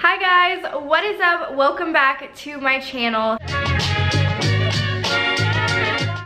Hi guys, what is up? Welcome back to my channel.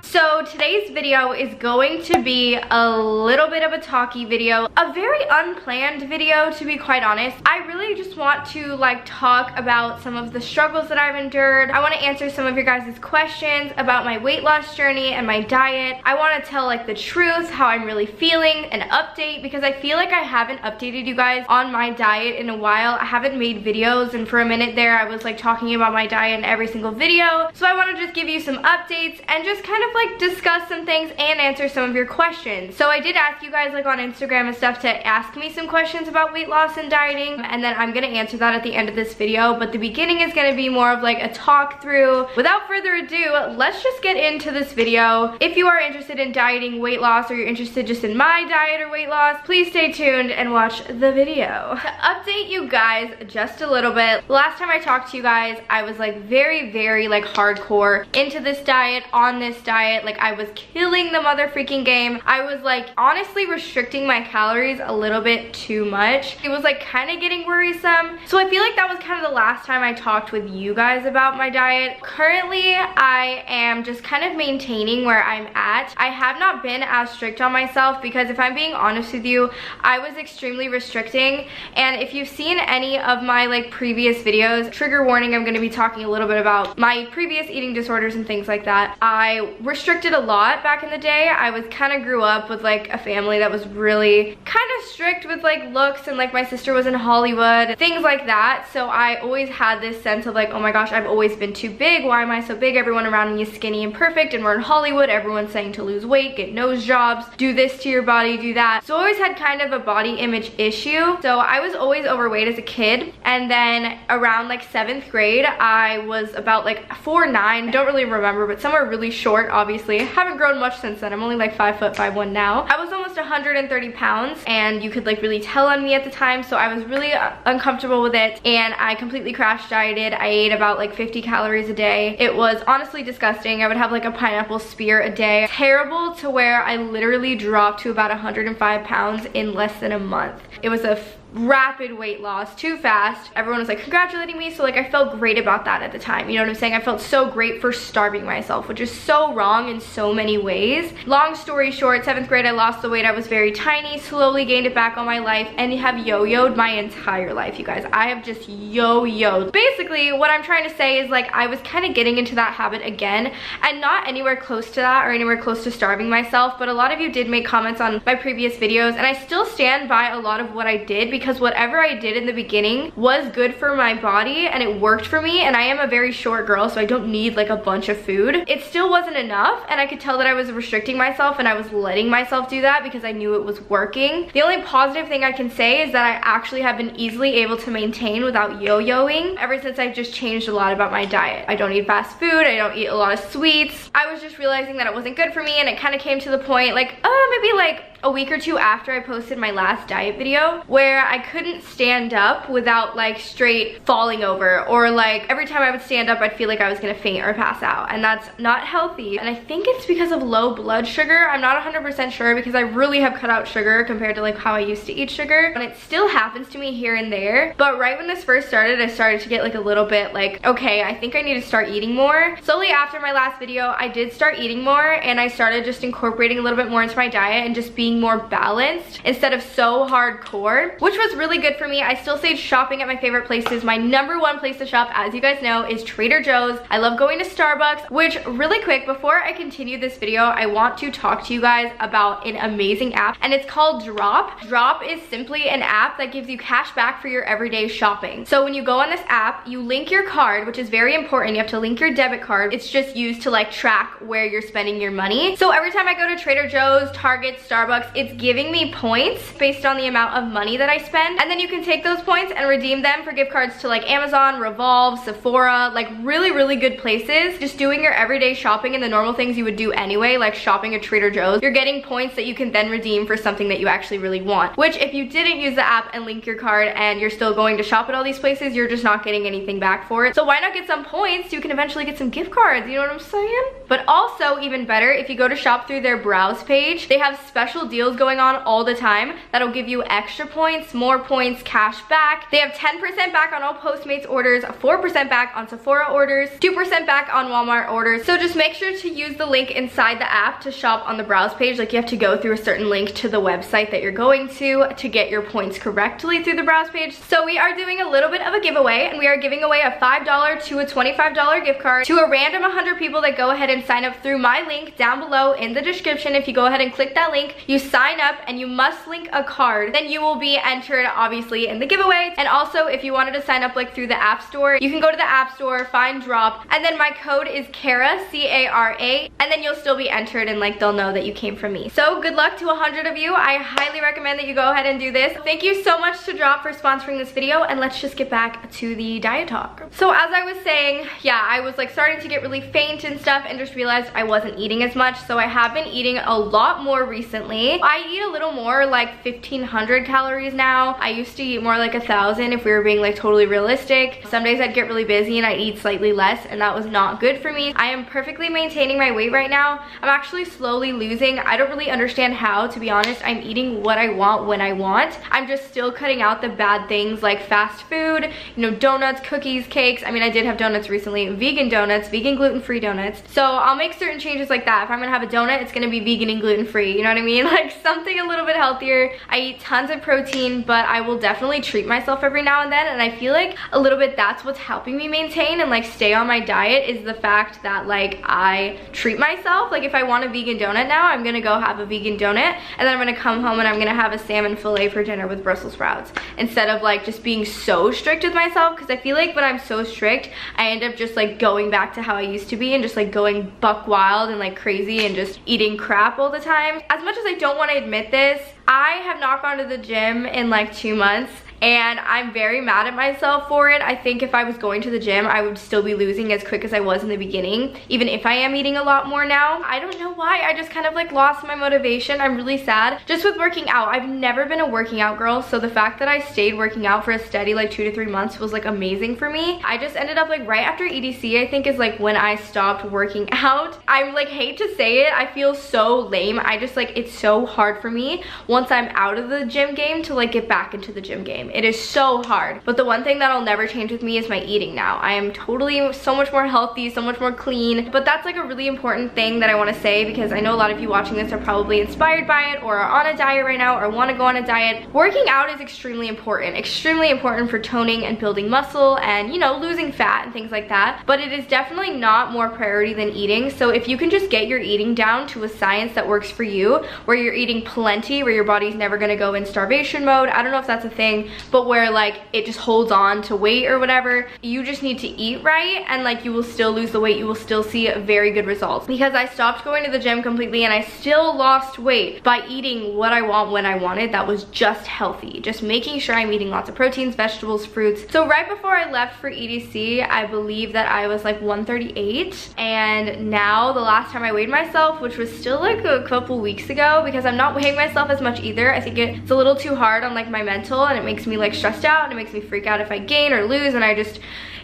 So today's video is going to be a little bit of a talky video, a very unplanned video to be quite honest. I really just want to talk about some of the struggles that I've endured. I want to answer some of your guys' questions about my weight loss journey and my diet. I want to tell the truth, how I'm really feeling, an update, because I feel like I haven't updated you guys on my diet in a while. I haven't made videos, and for a minute there I was talking about my diet in every single video. So I want to just give you some updates and just kind of discuss some things and answer some of your questions. So I did ask you guys on Instagram and stuff to ask me some questions about weight loss and dieting, and then I'm gonna answer that at the end of this video, but the beginning is gonna be more of a talk through. Without further ado, let's just get into this video. If you are interested in dieting, weight loss, or you're interested just in my diet or weight loss, please stay tuned and watch the video. To update you guys just a little bit, last time I talked to you guys, I was very hardcore into this diet, on this diet. I was killing the mother freaking game. I was honestly restricting my calories a little bit too much. It was kind of getting worrisome. So I feel that was kind of the last time I talked with you guys about my diet. Currently, I am just kind of maintaining where I'm at. I have not been as strict on myself because if I'm being honest with you, I was extremely restricting. And if you've seen any of my previous videos, trigger warning, I'm going to be talking a little bit about my previous eating disorders and things like that. I restricted a lot back in the day. I was kind of grew up with a family that was really kind of strict with looks, and my sister was in Hollywood, things like that. So I always had this sense of oh my gosh, I've always been too big. Why am I so big? Everyone around me is skinny and perfect, and we're in Hollywood. Everyone's saying to lose weight, get nose jobs, do this to your body, do that. So I always had kind of a body image issue. So I was always overweight as a kid, and then around 7th grade I was about 4'9". Don't really remember, but somewhere really short. Obviously haven't grown much since then. I'm only 5'1" now. I was almost 130 pounds, and you could really tell on me at the time, so I was really uncomfortable with it, and I completely crash dieted. I ate about 50 calories a day. It was honestly disgusting. I would have a pineapple spear a day. Terrible, to where I literally dropped to about 105 pounds in less than a month. It was a rapid weight loss, too fast. Everyone was congratulating me, so I felt great about that at the time. You know what I'm saying? I felt so great for starving myself, which is so wrong in so many ways. Long story short, 7th grade I lost the weight. I was very tiny, slowly gained it back all my life, and have yo-yoed my entire life, you guys. I have just yo-yoed. Basically, what I'm trying to say is I was kind of getting into that habit again, and not anywhere close to that or anywhere close to starving myself, but a lot of you did make comments on my previous videos, and I still stand by a lot of what I did, because whatever I did in the beginning was good for my body and it worked for me, and I am a very short girl, so I don't need a bunch of food. It still wasn't enough, and I could tell that I was restricting myself, and I was letting myself do that because I knew it was working. The only positive thing I can say is that I actually have been easily able to maintain without yo-yoing ever since I've just changed a lot about my diet. I don't eat fast food, I don't eat a lot of sweets. I was just realizing that it wasn't good for me, and it kind of came to the point maybe a week or two after I posted my last diet video, where I couldn't stand up without straight falling over, or every time I would stand up I'd feel like I was gonna faint or pass out, and that's not healthy. And I think it's because of low blood sugar. I'm not 100% sure, because I really have cut out sugar compared to how I used to eat sugar, and it still happens to me here and there. But right when this first started, I started to get a little bit okay, I think I need to start eating more. Slowly after my last video, I did start eating more, and I started just incorporating a little bit more into my diet and just being more balanced instead of so hardcore, which was really good for me. I still stayed shopping at my favorite places. My #1 place to shop, as you guys know, is Trader Joe's. I love going to Starbucks, which, really quick, before I continue this video, I want to talk to you guys about an amazing app, and it's called Drop. Drop is simply an app that gives you cash back for your everyday shopping. So when you go on this app, you link your card, which is very important. You have to link your debit card. It's just used to track where you're spending your money. So every time I go to Trader Joe's, Target, Starbucks, it's giving me points based on the amount of money that I spend, and then you can take those points and redeem them for gift cards to Amazon, Revolve, Sephora, really good places. Just doing your everyday shopping and the normal things you would do anyway, shopping at Trader Joe's, you're getting points that you can then redeem for something that you actually really want, which if you didn't use the app and link your card and you're still going to shop at all these places, you're just not getting anything back for it. So why not get some points so you can eventually get some gift cards, you know what I'm saying? But also, even better, if you go to shop through their browse page, they have special deals going on all the time that'll give you extra points, more points, cash back. They have 10% back on all Postmates orders, 4% back on Sephora orders, 2% back on Walmart orders. So just make sure to use the link inside the app to shop on the browse page. Like, you have to go through a certain link to the website that you're going to get your points correctly through the browse page. So we are doing a little bit of a giveaway, and we are giving away a $5 to a $25 gift card to a random 100 people that go ahead and sign up through my link down below in the description. If you go ahead and click that link, you sign up and you must link a card, then you will be entered obviously in the giveaway. And also, if you wanted to sign up like through the app store, you can go to the app store, find Drop, and then my code is Cara, C-A-R-A, and then you'll still be entered, and like they'll know that you came from me. So good luck to 100 of you. I highly recommend that you go ahead and do this. Thank you so much to Drop for sponsoring this video, and let's just get back to the diet talk. So as I was saying, yeah, I was like starting to get really faint and stuff, and just realized I wasn't eating as much. So I have been eating a lot more recently. I eat a little more, like 1,500 calories now. I used to eat more like 1,000 if we were being like totally realistic. Some days I'd get really busy and I'd eat slightly less, and that was not good for me. I am perfectly maintaining my weight right now. I'm actually slowly losing. I don't really understand how, to be honest. I'm eating what I want when I want. I'm just still cutting out the bad things like fast food, you know, donuts, cookies, cakes. I mean, I did have donuts recently, vegan donuts, vegan gluten-free donuts. So I'll make certain changes like that. If I'm gonna have a donut, it's gonna be vegan and gluten-free, you know what I mean? Like something a little bit healthier. I eat tons of protein, but I will definitely treat myself every now and then, and I feel like a little bit that's what's helping me maintain and like stay on my diet, is the fact that like I treat myself. Like if I want a vegan donut now, I'm gonna go have a vegan donut, and then I'm gonna come home and I'm gonna have a salmon fillet for dinner with Brussels sprouts, instead of like just being so strict with myself, because I feel like when I'm so strict, I end up just like going back to how I used to be and just like going buck wild and like crazy and just eating crap all the time. As much as I don't want to admit this, I have not gone to the gym in like 2 months, and I'm very mad at myself for it. I think if I was going to the gym, I would still be losing as quick as I was in the beginning, even if I am eating a lot more now. I don't know why. I just kind of like lost my motivation. I'm really sad. Just with working out, I've never been a working out girl, so the fact that I stayed working out for a steady like 2 to 3 months was like amazing for me. I just ended up like right after EDC, I think, is like when I stopped working out. I like hate to say it, I feel so lame. I just like, it's so hard for me once I'm out of the gym game to like get back into the gym game. It is so hard. But the one thing that'll never change with me is my eating now. I am totally so much more healthy, so much more clean. But that's like a really important thing that I want to say, because I know a lot of you watching this are probably inspired by it or are on a diet right now or want to go on a diet. Working out is extremely important for toning and building muscle and, you know, losing fat and things like that. But it is definitely not more priority than eating. So if you can just get your eating down to a science that works for you, where you're eating plenty, where your body's never going to go in starvation mode, I don't know if that's a thing, but where like it just holds on to weight or whatever, you just need to eat right, and like you will still lose the weight. You will still see very good results, because I stopped going to the gym completely and I still lost weight by eating what I want when I wanted. That was just healthy, just making sure I'm eating lots of proteins, vegetables, fruits. So right before I left for EDC, I believe that I was like 138, and now the last time I weighed myself, which was still like a couple weeks ago, because I'm not weighing myself as much either. I think it's a little too hard on like my mental, and it makes me like stressed out, and it makes me freak out if I gain or lose, and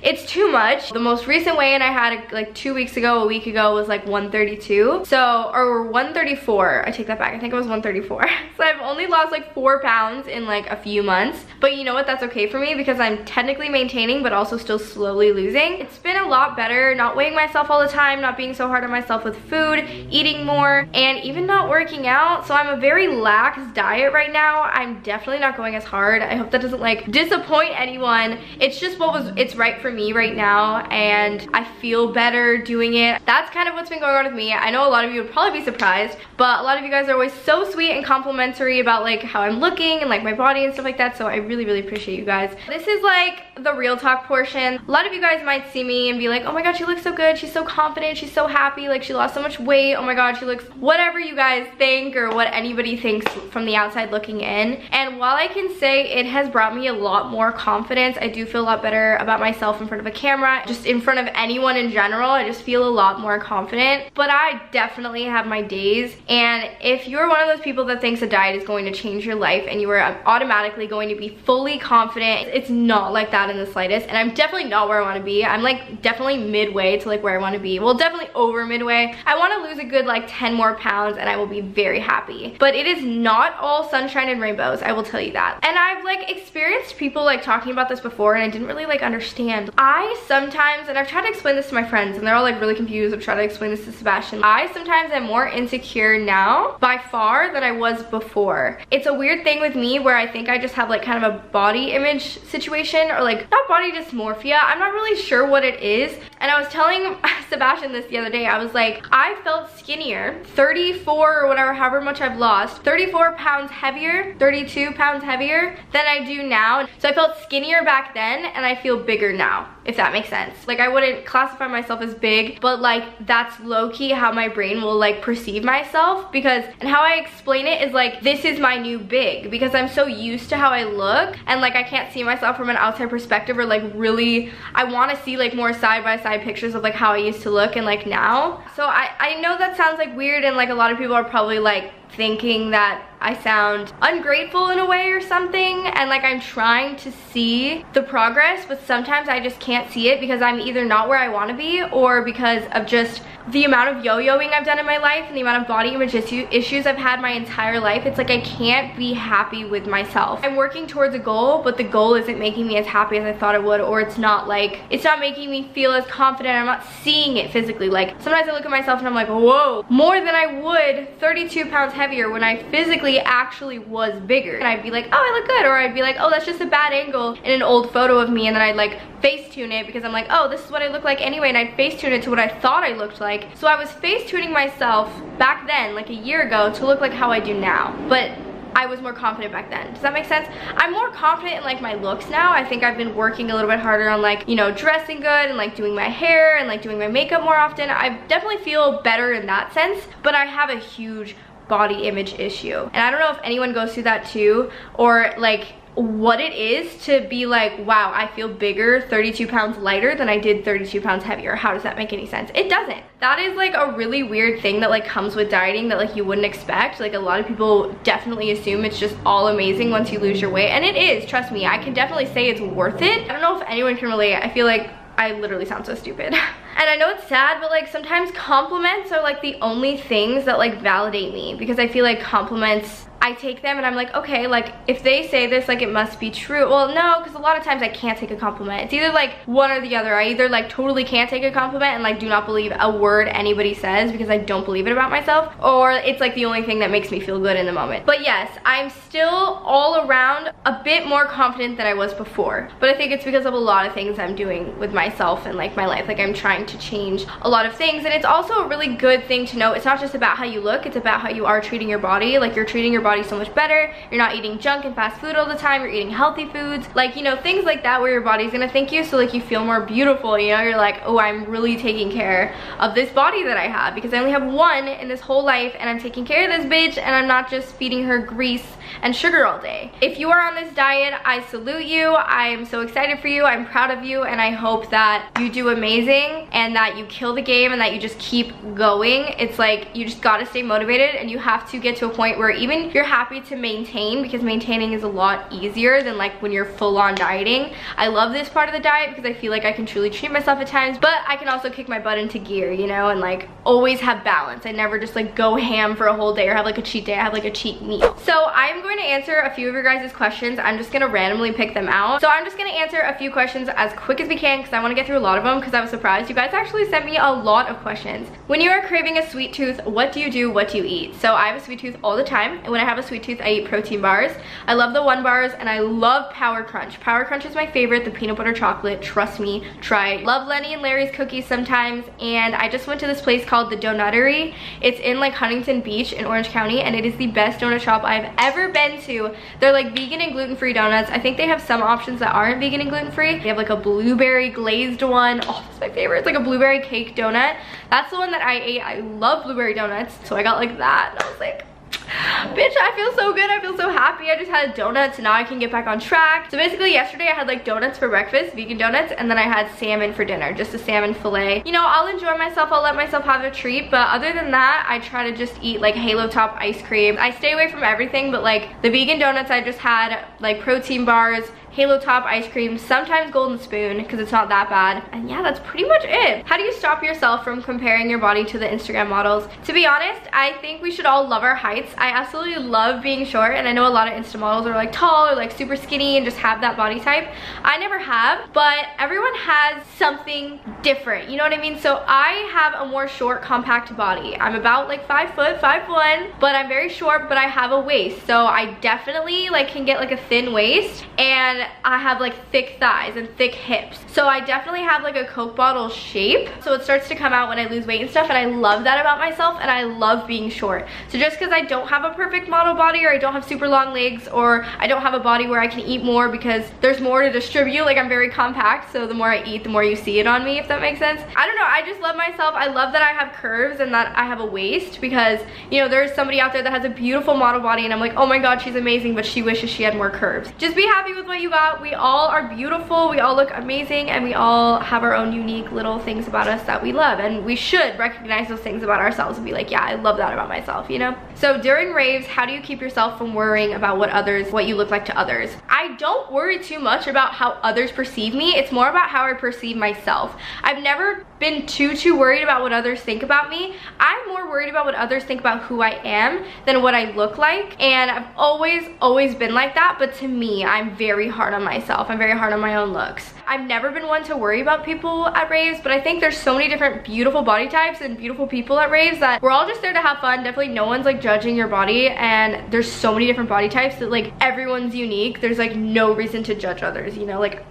it's too much. The most recent weigh-in I had like 2 weeks ago, a week ago, was like 132. So, or 134, I take that back, I think it was 134. So I've only lost like 4 pounds in like a few months. But you know what, that's okay for me, because I'm technically maintaining but also still slowly losing. It's been a lot better not weighing myself all the time, not being so hard on myself with food, eating more, and even not working out. So I'm a very lax diet right now. I'm definitely not going as hard. I hope that doesn't like disappoint anyone. It's just it's right for me right now, and I feel better doing it. That's kind of what's been going on with me. I know a lot of you would probably be surprised, but a lot of you guys are always so sweet and complimentary about like how I'm looking and like my body and stuff like that, so I really appreciate you guys. This is like the real talk portion. A lot of you guys might see me and be like, oh my god, she looks so good, she's so confident, she's so happy, like she lost so much weight, oh my god, she looks, whatever you guys think or what anybody thinks from the outside looking in. And while I can say it has brought me a lot more confidence. I do feel a lot better about myself in front of a camera, just in front of anyone in general. I just feel a lot more confident, but I definitely have my days. And if you're one of those people that thinks a diet is going to change your life and you are automatically going to be fully confident, it's not like that in the slightest. And I'm definitely not where I want to be. I'm like definitely midway to like where I want to be. Well, definitely over midway. I want to lose a good like 10 more pounds and I will be very happy. But it is not all sunshine and rainbows, I will tell you that. And I've like experienced people like talking about this before and I didn't really like understand. I sometimes, and I've tried to explain this to my friends and they're all like really confused. I've tried to explain this to Sebastian. I sometimes am more insecure now by far than I was before. It's a weird thing with me where I think I just have like kind of a body image situation, or like not body dysmorphia. I'm not really sure what it is. And I was telling Sebastian this the other day. I was like, I felt skinnier, 34 or whatever, however much I've lost, 34 pounds heavier, 32 pounds heavier than I do now. So I felt skinnier back then and I feel bigger now, if that makes sense. Like I wouldn't classify myself as big, but like that's low-key how my brain will like perceive myself, because, and how I explain it is like, this is my new big, because I'm so used to how I look and like I can't see myself from an outside perspective, or like really, I want to see like more side-by-side pictures of like how I used to look and like now. So I know that sounds like weird and like a lot of people are probably like thinking that I sound ungrateful in a way or something, and like I'm trying to see the progress, but sometimes I just can't see it because I'm either not where I want to be, or because of just the amount of yo-yoing I've done in my life and the amount of body image issues I've had my entire life. It's like I can't be happy with myself. I'm working towards a goal, but the goal isn't making me as happy as I thought it would, or it's not making me feel as confident. I'm not seeing it physically. Like sometimes I look at myself and I'm like, whoa, more than I would 32 pounds heavier when I physically actually was bigger. And I'd be like, oh, I look good, or I'd be like, oh, that's just a bad angle in an old photo of me, and then I'd like Facetune it because I'm like, oh, this is what I look like anyway, and I'd Facetune it to what I thought I looked like. So I was Facetuning myself back then, like a year ago, to look like how I do now, but I was more confident back then. Does that make sense? I'm more confident in like my looks now. I think I've been working a little bit harder on like, you know, dressing good and like doing my hair and like doing my makeup more often. I definitely feel better in that sense, but I have a huge body image issue. And I don't know if anyone goes through that too, or like what it is to be like, wow, I feel bigger, 32 pounds lighter than I did 32 pounds heavier. How does that make any sense? It doesn't. That is like a really weird thing that like comes with dieting that like you wouldn't expect. Like a lot of people definitely assume it's just all amazing once you lose your weight, and it is, trust me. I can definitely say it's worth it. I don't know if anyone can relate. I feel like I literally sound so stupid. And I know it's sad, but like sometimes compliments are like the only things that like validate me, because I feel like compliments, I take them and I'm like, okay, like if they say this, like it must be true. Well, no, because a lot of times I can't take a compliment. It's either like one or the other. I either like totally can't take a compliment and like do not believe a word anybody says because I don't believe it about myself, or it's like the only thing that makes me feel good in the moment. But yes, I'm still all around a bit more confident than I was before, but I think it's because of a lot of things I'm doing with myself and like my life. Like I'm trying to change a lot of things, and it's also a really good thing to know. It's not just about how you look, it's about how you are treating your body. Like you're treating your body so much better. You're not eating junk and fast food all the time. You're eating healthy foods, like, you know, things like that, where your body's gonna thank you. So like you feel more beautiful, you know, you're like, oh, I'm really taking care of this body that I have, because I only have one in this whole life, and I'm taking care of this bitch, and I'm not just feeding her grease and sugar all day. If you are on this diet, I salute you. I am so excited for you. I'm proud of you, and I hope that you do amazing and that you kill the game and that you just keep going. It's like you just gotta stay motivated, and you have to get to a point where even you're happy to maintain, because maintaining is a lot easier than like when you're full-on dieting. I love this part of the diet because I feel like I can truly treat myself at times, but I can also kick my butt into gear, you know, and like always have balance. I never just like go ham for a whole day or have like a cheat day. I have like a cheat meal. So I'm going to answer a few of your guys' questions. I'm just gonna randomly pick them out. So I'm just gonna answer a few questions as quick as we can because I want to get through a lot of them, because I was surprised. You guys actually sent me a lot of questions. When you are craving a sweet tooth, what do you do? What do you eat? So I have a sweet tooth all the time, and when I have a sweet tooth, I eat protein bars. I love the One Bars, and I love Power Crunch. Power Crunch is my favorite, the peanut butter chocolate. Trust me, try it. Love Lenny and Larry's cookies sometimes, and I just went to this place called the Donuttery. It's in like Huntington Beach in Orange County, and it is the best donut shop I've ever been to. They're like vegan and gluten-free donuts. I think they have some options that aren't vegan and gluten-free. They have like a blueberry glazed one. Oh, that's my favorite. It's like a blueberry cake donut. That's the one that I ate. I love blueberry donuts, so I got like that, and I was like, Bitch, I feel so good. I feel so happy. I just had a donut, so now I can get back on track. So basically yesterday I had like donuts for breakfast, vegan donuts, and then I had salmon for dinner, just a salmon fillet. You know, I'll enjoy myself. I'll let myself have a treat, but other than that, I try to just eat like Halo Top ice cream. I stay away from everything, but like the vegan donuts, I just had like protein bars, Halo Top ice cream, sometimes Golden Spoon because it's not that bad. And yeah, that's pretty much it. How do you stop yourself from comparing your body to the Instagram models? To be honest, I think we should all love our heights. I absolutely love being short, and I know a lot of Insta models are like tall or like super skinny and just have that body type. I never have, but everyone has something different, you know what I mean? So I have a more short, compact body. I'm about like 5 foot, 5'1", but I'm very short, but I have a waist. So I definitely like can get like a thin waist, and I have like thick thighs and thick hips. So I definitely have like a Coke bottle shape. So it starts to come out when I lose weight and stuff, and I love that about myself, and I love being short. So just because I don't have a perfect model body, or I don't have super long legs, or I don't have a body where I can eat more because there's more to distribute, like I'm very compact, so the more I eat, the more you see it on me, if that makes sense. I don't know, I just love myself. I love that I have curves and that I have a waist, because you know, there's somebody out there that has a beautiful model body and I'm like, oh my god, she's amazing, but she wishes she had more curves. Just be happy with what you got. We all are beautiful, we all look amazing, and we all have our own unique little things about us that we love, and we should recognize those things about ourselves and be like, yeah, I love that about myself, you know? So during raves, how do you keep yourself from worrying about what you look like to others? I don't worry too much about how others perceive me. It's more about how I perceive myself. I've never been too worried about what others think about me. I'm more worried about what others think about who I am than what I look like, and I've always been like that. But to me, I'm very hard on myself. I'm very hard on my own looks. I've never been one to worry about people at raves, but I think there's so many different beautiful body types and beautiful people at raves that we're all just there to have fun. Definitely no one's like judging your body, and there's so many different body types that like everyone's unique. There's like no reason to judge others, you know? Like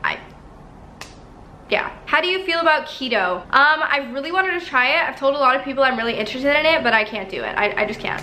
yeah. How do you feel about keto? I really wanted to try it. I've told a lot of people I'm really interested in it, but I can't do it. I just can't.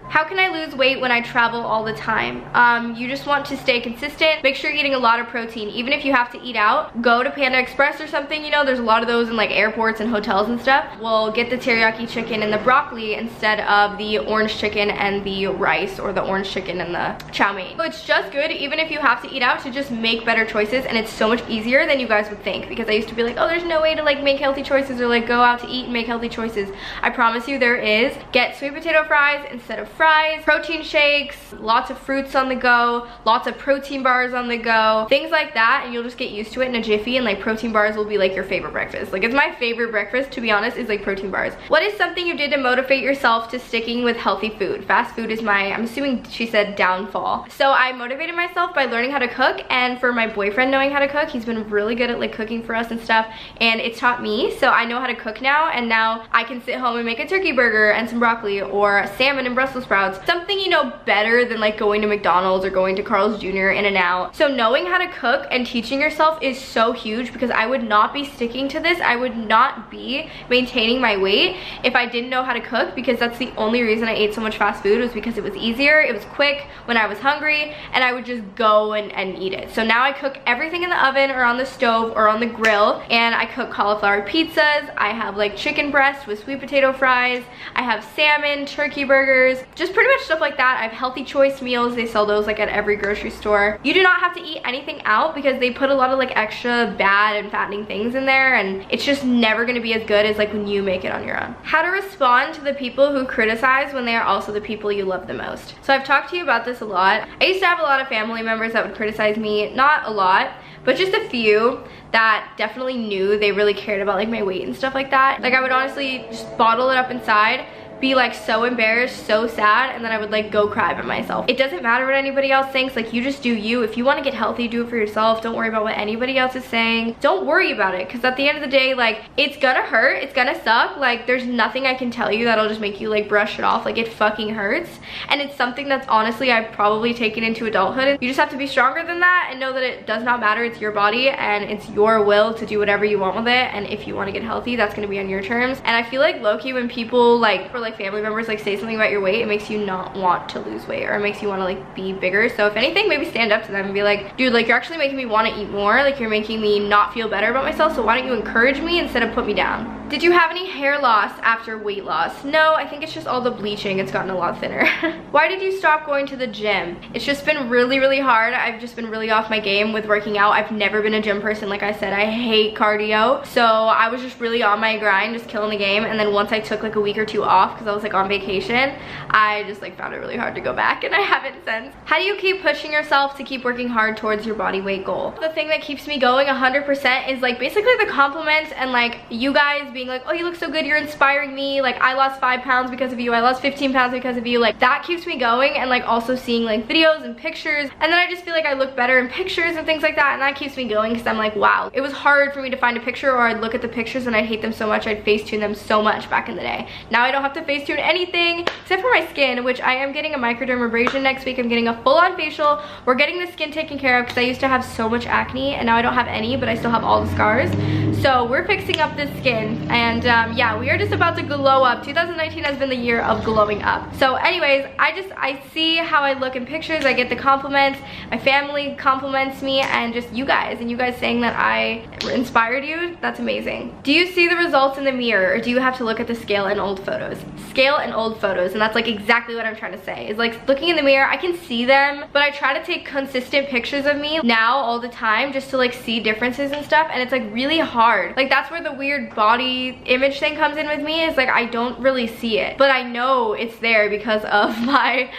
How can I lose weight when I travel all the time? You just want to stay consistent. Make sure you're eating a lot of protein. Even if you have to eat out, go to Panda Express or something. You know, there's a lot of those in like airports and hotels and stuff. We'll get the teriyaki chicken and the broccoli instead of the orange chicken and the rice, or the orange chicken and the chow mein. So it's just good, even if you have to eat out, to just make better choices, and it's so much easier than you guys would think, because I used to be like, oh, there's no way to like make healthy choices or like go out to eat and make healthy choices. I promise you there is. Get sweet potato fries instead of fries, protein shakes, lots of fruits on the go, lots of protein bars on the go, things like that, and you'll just get used to it in a jiffy, and like protein bars will be like your favorite breakfast. Like it's my favorite breakfast, to be honest, is like protein bars. What is something you did to motivate yourself to sticking with healthy food? Fast food is my, I'm assuming she said, downfall. So I motivated myself by learning how to cook, and for my boyfriend knowing how to cook. He's been really good at like cooking for us and stuff, and it's taught me, so I know how to cook now, and now I can sit home and make a turkey burger and some broccoli, or salmon and Brussels sprouts. Something, you know, better than like going to McDonald's or going to Carl's Jr. In-N-Out. So knowing how to cook and teaching yourself is so huge, because I would not be sticking to this. I would not be maintaining my weight if I didn't know how to cook, because that's the only reason I ate so much fast food, was because it was easier, it was quick when I was hungry, and I would just go and eat it. So now I cook everything in the oven or on the stove or on the grill, and I cook cauliflower pizzas. I have like chicken breast with sweet potato fries. I have salmon, turkey burgers, just pretty much stuff like that. I have healthy choice meals. They sell those like at every grocery store. You do not have to eat anything out, because they put a lot of like extra bad and fattening things in there, and it's just never gonna be as good as like when you make it on your own. How to respond to the people who criticize when they are also the people you love the most. So I've talked to you about this a lot. I used to have a lot of family members that would criticize me, not a lot, but just a few that definitely knew they really cared about like my weight and stuff like that. Like I would honestly just bottle it up inside, be like so embarrassed, so sad, and then I would like go cry by myself. It doesn't matter what anybody else thinks. Like you just do you. If you want to get healthy, do it for yourself. Don't worry about what anybody else is saying. Don't worry about it, because at the end of the day, like it's gonna hurt, it's gonna suck. Like there's nothing I can tell you that'll just make you like brush it off. Like it fucking hurts, and it's something that's honestly I've probably taken into adulthood. You just have to be stronger than that and know that it does not matter. It's your body and it's your will to do whatever you want with it, and if you want to get healthy, that's gonna be on your terms. And I feel like low-key when people like, for like family members like say something about your weight, it makes you not want to lose weight, or it makes you want to like be bigger. So if anything, maybe stand up to them and be like, dude, like you're actually making me want to eat more. Like you're making me not feel better about myself, so why don't you encourage me instead of put me down? Did you have any hair loss after weight loss? No, I think it's just all the bleaching. It's gotten a lot thinner. Why did you stop going to the gym? It's just been really hard. I've just been really off my game with working out. I've never been a gym person. Like I said, I hate cardio. So I was just really on my grind, just killing the game. And then once I took like a week or two off because I was like on vacation, I just like found it really hard to go back, and I haven't since. How do you keep pushing yourself to keep working hard towards your body weight goal? The thing that keeps me going 100% is like basically the compliments and like you guys being like, oh, you look so good, you're inspiring me, like I lost 5 pounds because of you, I lost 15 pounds because of you. Like that keeps me going, and like also seeing like videos and pictures, and then I just feel like I look better in pictures and things like that, and that keeps me going because I'm like, wow, it was hard for me to find a picture, or I'd look at the pictures and I'd hate them so much, I'd Facetune them so much back in the day. Now I don't have to Facetune anything except for my skin, which I am getting a microdermabrasion next week. I'm getting a full-on facial. We're getting the skin taken care of because I used to have so much acne, and now I don't have any, but I still have all the scars. So we're fixing up this skin, and yeah, we are just about to glow up. 2019 has been the year of glowing up. So anyways, I see how I look in pictures, I get the compliments, my family compliments me, and just you guys saying that I inspired you, that's amazing. Do you see the results in the mirror, or do you have to look at the scale in old photos? Scale in old photos, and that's like exactly what I'm trying to say, is like looking in the mirror, I can see them, but I try to take consistent pictures of me now all the time just to like see differences and stuff, and it's like really hard. Like that's where the weird body image thing comes in with me, is like I don't really see it, but I know it's there because of my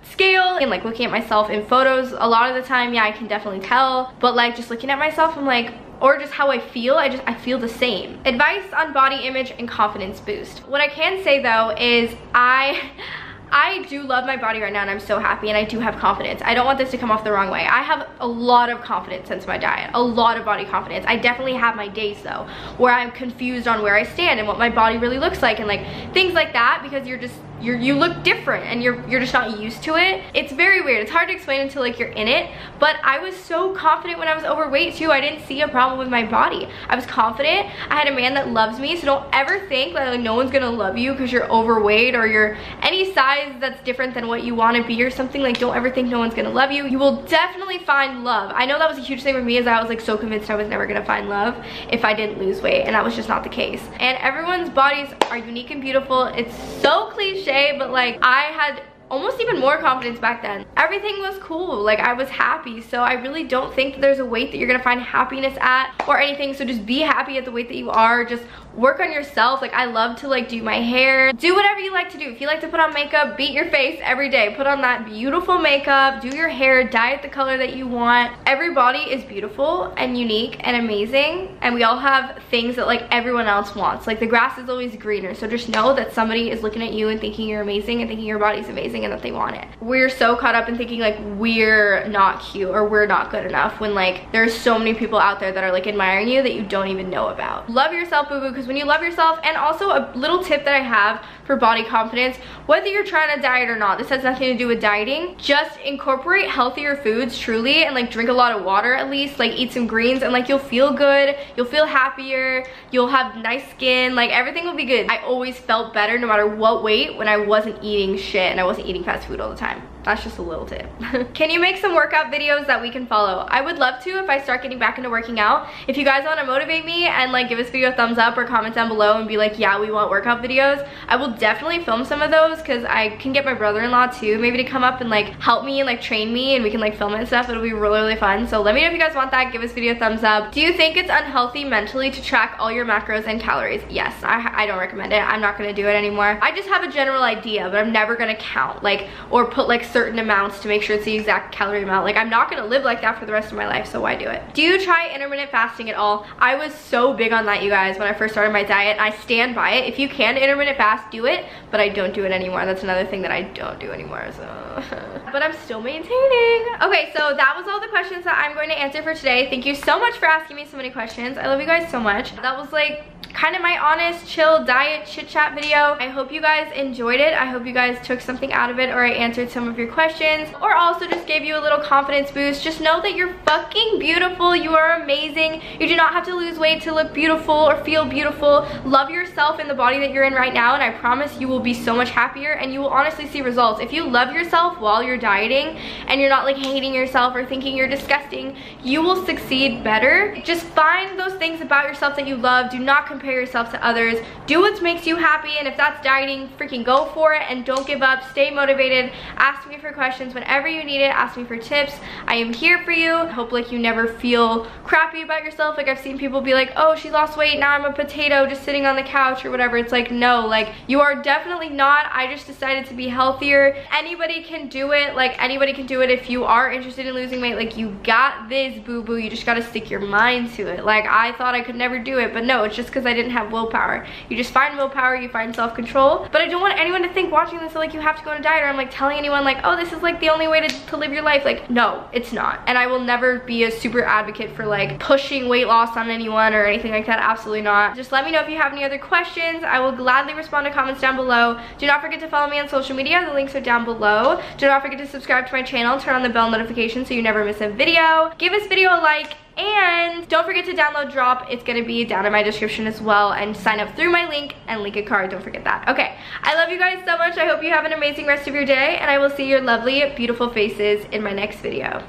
scale and like looking at myself in photos. A lot of the time, yeah, I can definitely tell, but like just looking at myself, I'm like, or just how I feel, I feel the same. Advice on body image and confidence boost. What I can say though is I do love my body right now, and I'm so happy, and I do have confidence. I don't want this to come off the wrong way. I have a lot of confidence since my diet, a lot of body confidence. I definitely have my days though, where I'm confused on where I stand and what my body really looks like, and like things like that, because you look different and you're just not used to it. It's very weird. It's hard to explain until like you're in it, but I was so confident when I was overweight too. I didn't see a problem with my body. I was confident. I had a man that loves me, so don't ever think that like no one's gonna love you because you're overweight or you're any size that's different than what you want to be or something. Like don't ever think no one's gonna love you. You will definitely find love. I know that was a huge thing with me, is I was like so convinced I was never gonna find love if I didn't lose weight, and that was just not the case. And everyone's bodies are unique and beautiful. It's so cliche, but like I had almost even more confidence back then. Everything was cool, like I was happy, so I really don't think that there's a weight that you're gonna find happiness at or anything. So just be happy at the weight that you are. Just work on yourself. Like I love to like do my hair, do whatever you like to do. If you like to put on makeup, beat your face every day, put on that beautiful makeup, do your hair, dye it the color that you want. Every body is beautiful and unique and amazing, and we all have things that like everyone else wants. Like the grass is always greener, so just know that somebody is looking at you and thinking you're amazing and thinking your body's amazing and that they want it. We're so caught up in thinking like we're not cute or we're not good enough, when like there's so many people out there that are like admiring you that you don't even know about. Love yourself, boo-boo, because when you love yourself, and also a little tip that I have for body confidence, whether you're trying to diet or not, this has nothing to do with dieting, just incorporate healthier foods truly, and like drink a lot of water at least, like eat some greens, and like you'll feel good, you'll feel happier, you'll have nice skin, like everything will be good. I always felt better no matter what weight when I wasn't eating shit and I wasn't eating fast food all the time. That's just a little tip. Can you make some workout videos that we can follow? I would love to if I start getting back into working out. If you guys want to motivate me and like give this video a thumbs up or comment down below and be like, yeah, we want workout videos, I will definitely film some of those, because I can get my brother-in-law too maybe to come up and like help me and like train me, and we can like film it and stuff. It'll be really fun. So let me know if you guys want that. Give this video a thumbs up. Do you think it's unhealthy mentally to track all your macros and calories? Yes, I don't recommend it. I'm not gonna do it anymore. I just have a general idea, but I'm never gonna count like or put like certain amounts to make sure it's the exact calorie amount. Like I'm not gonna live like that for the rest of my life, so why do it? Do you try intermittent fasting at all? I was so big on that, you guys, when I first started my diet, and I stand by it. If you can intermittent fast, do it, but I don't do it anymore. That's another thing that I don't do anymore, so but I'm still maintaining. Okay, so that was all the questions that I'm going to answer for today. Thank you so much for asking me so many questions. I love you guys so much. That was like kind of my honest, chill diet chit chat video. I hope you guys enjoyed it. I hope you guys took something out of it, or I answered some of your your questions, or also just gave you a little confidence boost. Just know that you're fucking beautiful. You are amazing. You do not have to lose weight to look beautiful or feel beautiful. Love yourself in the body that you're in right now, and I promise you will be so much happier, and you will honestly see results. If you love yourself while you're dieting and you're not like hating yourself or thinking you're disgusting, you will succeed better. Just find those things about yourself that you love. Do not compare yourself to others. Do what makes you happy, and if that's dieting, freaking go for it and don't give up. Stay motivated. Ask me for questions whenever you need it. Ask me for tips. I am here for you. I hope like you never feel crappy about yourself. Like I've seen people be like, oh, she lost weight, now I'm a potato just sitting on the couch or whatever. It's like, no, like you are definitely not. I just decided to be healthier. Anybody can do it. Like anybody can do it. If you are interested in losing weight, like you got this, boo boo. You just got to stick your mind to it. Like I thought I could never do it, but no, it's just because I didn't have willpower. You just find willpower, you find self-control. But I don't want anyone to think watching this that like you have to go on a diet, or I'm like telling anyone like, oh, this is like the only way to live your life. Like no, it's not. And I will never be a super advocate for like pushing weight loss on anyone or anything like that. Absolutely not. Just let me know if you have any other questions. I will gladly respond to comments down below. Do not forget to follow me on social media. The links are down below. Do not forget to subscribe to my channel. Turn on the bell notification so you never miss a video. Give this video a like, and don't forget to download Drop. It's gonna be down in my description as well, and sign up through my link and link a card. Don't forget that. Okay, I love you guys so much. I hope you have an amazing rest of your day, and I will see your lovely, beautiful faces in my next video.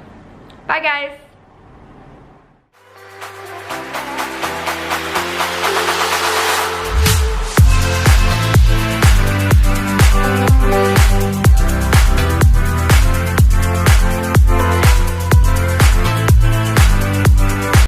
Bye guys.